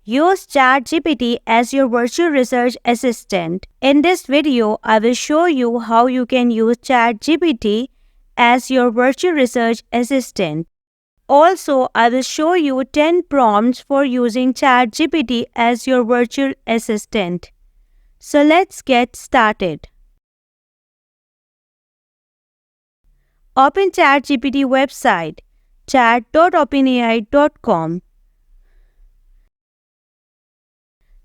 Use ChatGPT as your virtual research assistant. In this video, I will show you how you can use ChatGPT as your virtual research assistant. Also, I will show you 10 prompts for using ChatGPT as your virtual assistant. So let's get started. Open ChatGPT website chat.openai.com.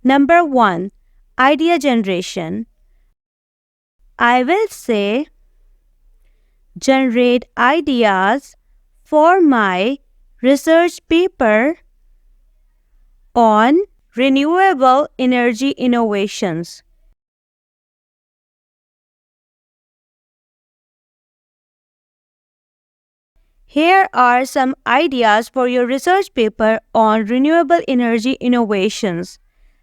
Number 1. Idea generation. I will say generate ideas for my research paper on renewable energy innovations. Here are some ideas for your research paper on renewable energy innovations,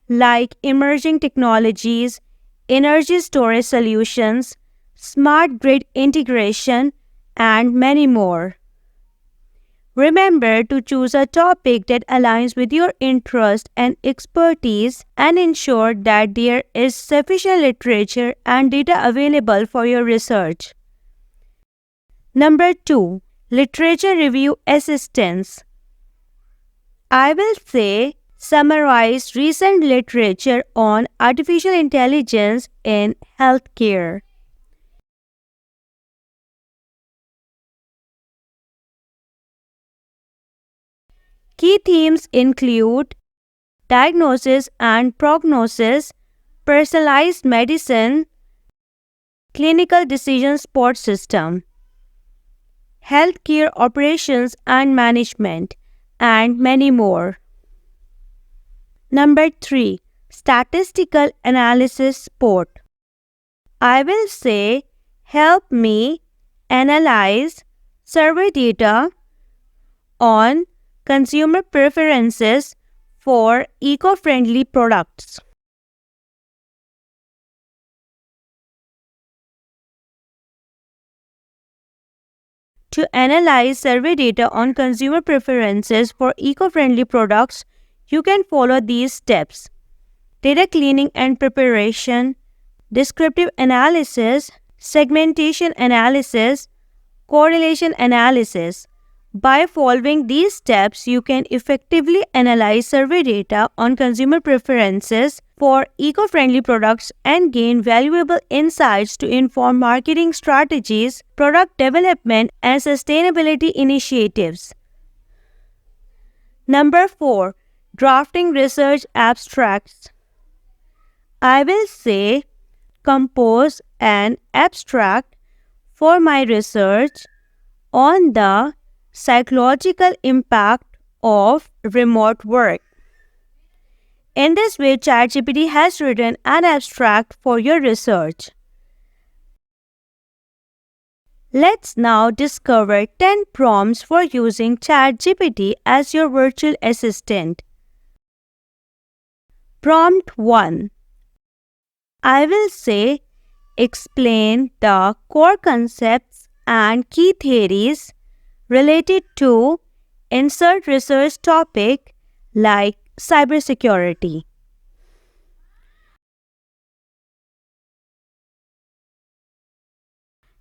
like emerging technologies, energy storage solutions, smart grid integration, and many more. Remember to choose a topic that aligns with your interest and expertise and ensure that there is sufficient literature and data available for your research. Number 2. Literature review assistance. I will say summarize recent literature on artificial intelligence in healthcare. Key themes include diagnosis and prognosis, personalized medicine, clinical decision support system, healthcare operations and management, and many more. Number 3. Statistical analysis support. I will say help me analyze survey data on consumer preferences for eco-friendly products. To analyze survey data on consumer preferences for eco-friendly products, you can follow these steps: data cleaning and preparation, descriptive analysis, segmentation analysis, correlation analysis. By following these steps, you can effectively analyze survey data on consumer preferences for eco-friendly products and gain valuable insights to inform marketing strategies, product development, and sustainability initiatives. Number 4. Drafting research abstracts. I will say compose an abstract for my research on the psychological impact of remote work. In this way, ChatGPT has written an abstract for your research. Let's now discover 10 prompts for using ChatGPT as your virtual assistant. Prompt 1. I will say explain the core concepts and key theories related to insert research topic like cybersecurity.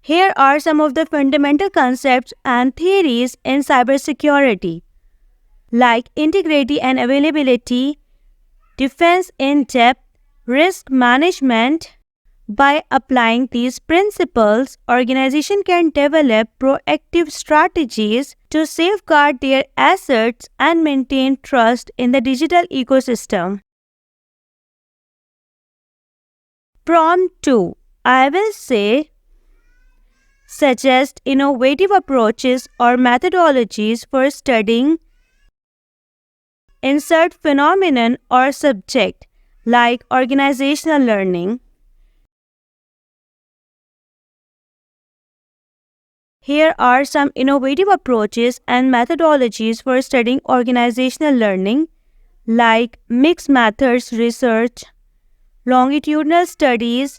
Here are some of the fundamental concepts and theories in cybersecurity, like integrity and availability, defense in depth, risk management. By applying these principles, organizations can develop proactive strategies to safeguard their assets and maintain trust in the digital ecosystem. Prompt 2. I will say suggest innovative approaches or methodologies for studying insert phenomenon or subject like organizational learning. Here are some innovative approaches and methodologies for studying organizational learning, like mixed methods research, longitudinal studies,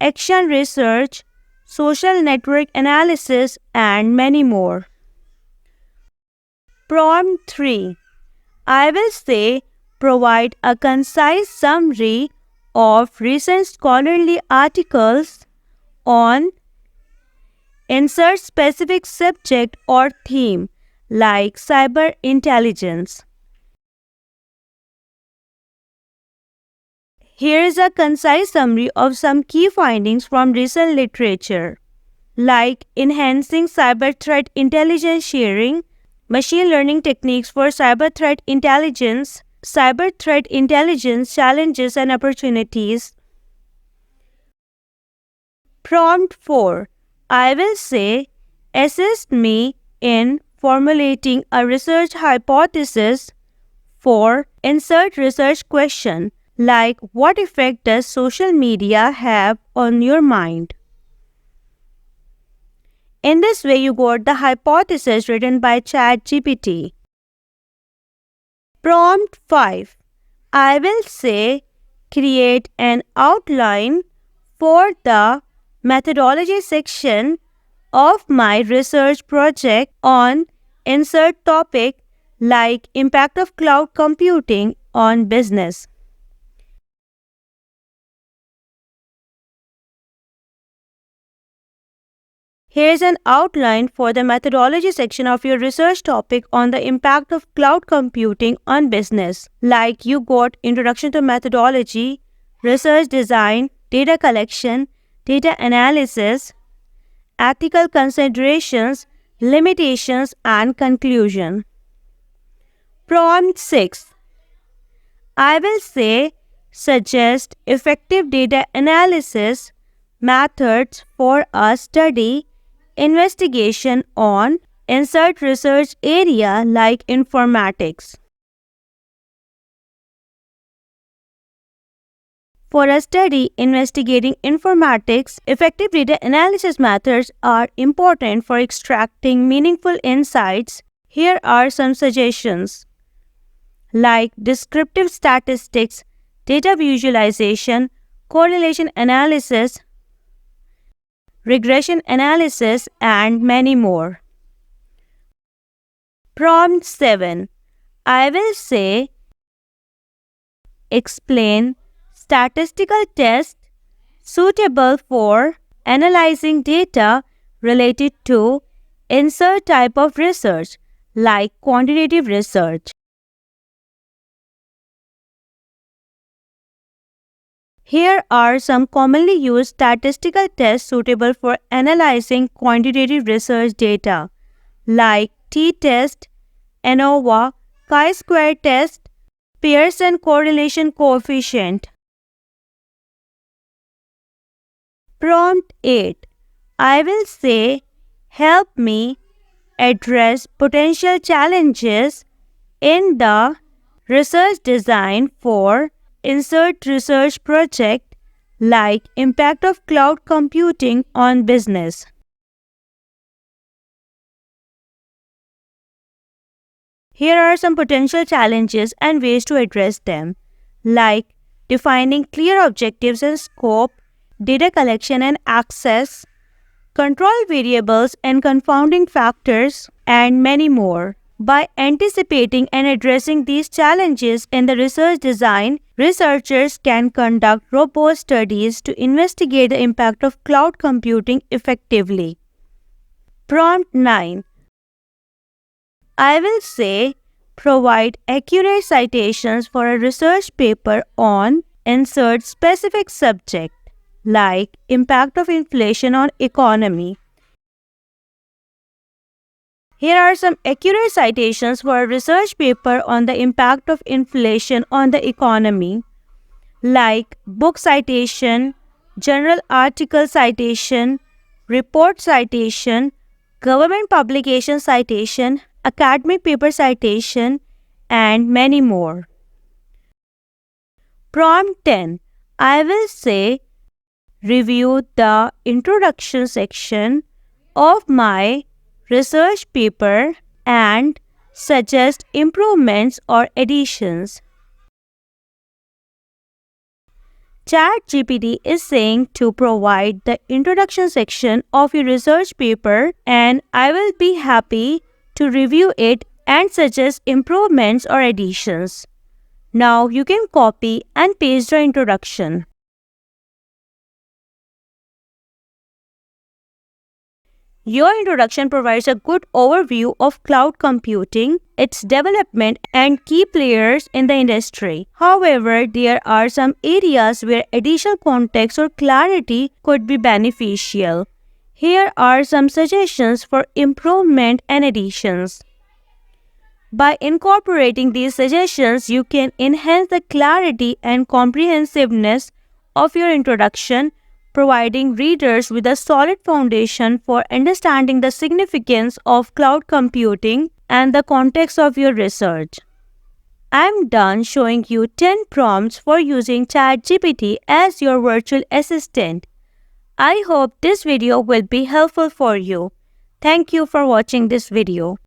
action research, social network analysis, and many more. Prompt 3. I will say Provide a concise summary of recent scholarly articles on insert specific subject or theme like cyber intelligence. Here is a concise summary of some key findings from recent literature, like enhancing cyber threat intelligence sharing, machine learning techniques for cyber threat intelligence challenges and opportunities. Prompt 4. I will say, assist me in formulating a research hypothesis for insert research question like what effect does social media have on your mind? In this way, you got the hypothesis written by ChatGPT. Prompt 5. I will say, create an outline for the methodology section of my research project on insert topic like impact of cloud computing on business. Here is an outline for the methodology section of your research topic on the impact of cloud computing on business. Like you got introduction to methodology, research design, data collection, data analysis, ethical considerations, limitations, and conclusion. Prompt 6. I will say, suggest effective data analysis methods for a study investigation on insert research area like informatics. For a study investigating informatics, effective data analysis methods are important for extracting meaningful insights. Here are some suggestions like descriptive statistics, data visualization, correlation analysis, regression analysis, and many more. Prompt 7. I will say, explain statistical tests suitable for analyzing data related to insert type of research like quantitative research. Here are some commonly used statistical tests suitable for analyzing quantitative research data like t-test, ANOVA, chi-square test, Pearson correlation coefficient. Prompt 8. I will say, help me address potential challenges in the research design for insert research project like impact of cloud computing on business. Here are some potential challenges and ways to address them, like defining clear objectives and scope, data collection and access, control variables and confounding factors, and many more. By anticipating and addressing these challenges in the research design, researchers can conduct robust studies to investigate the impact of cloud computing effectively. Prompt 9. I will say, provide accurate citations for a research paper on insert specific subject like impact of inflation on economy. Here are some accurate citations for a research paper on the impact of inflation on the economy, like book citation, journal article citation, report citation, government publication citation, academic paper citation, and many more. Prompt 10. I will say, review the introduction section of my research paper and suggest improvements or additions. ChatGPT is saying to provide the introduction section of your research paper and I will be happy to review it and suggest improvements or additions. Now you can copy and paste the introduction. Your introduction provides a good overview of cloud computing, its development, and key players in the industry. However, there are some areas where additional context or clarity could be beneficial. Here are some suggestions for improvement and additions. By incorporating these suggestions, you can enhance the clarity and comprehensiveness of your introduction, providing readers with a solid foundation for understanding the significance of cloud computing and the context of your research. I'm done showing you 10 prompts for using ChatGPT as your virtual assistant. I hope this video will be helpful for you. Thank you for watching this video.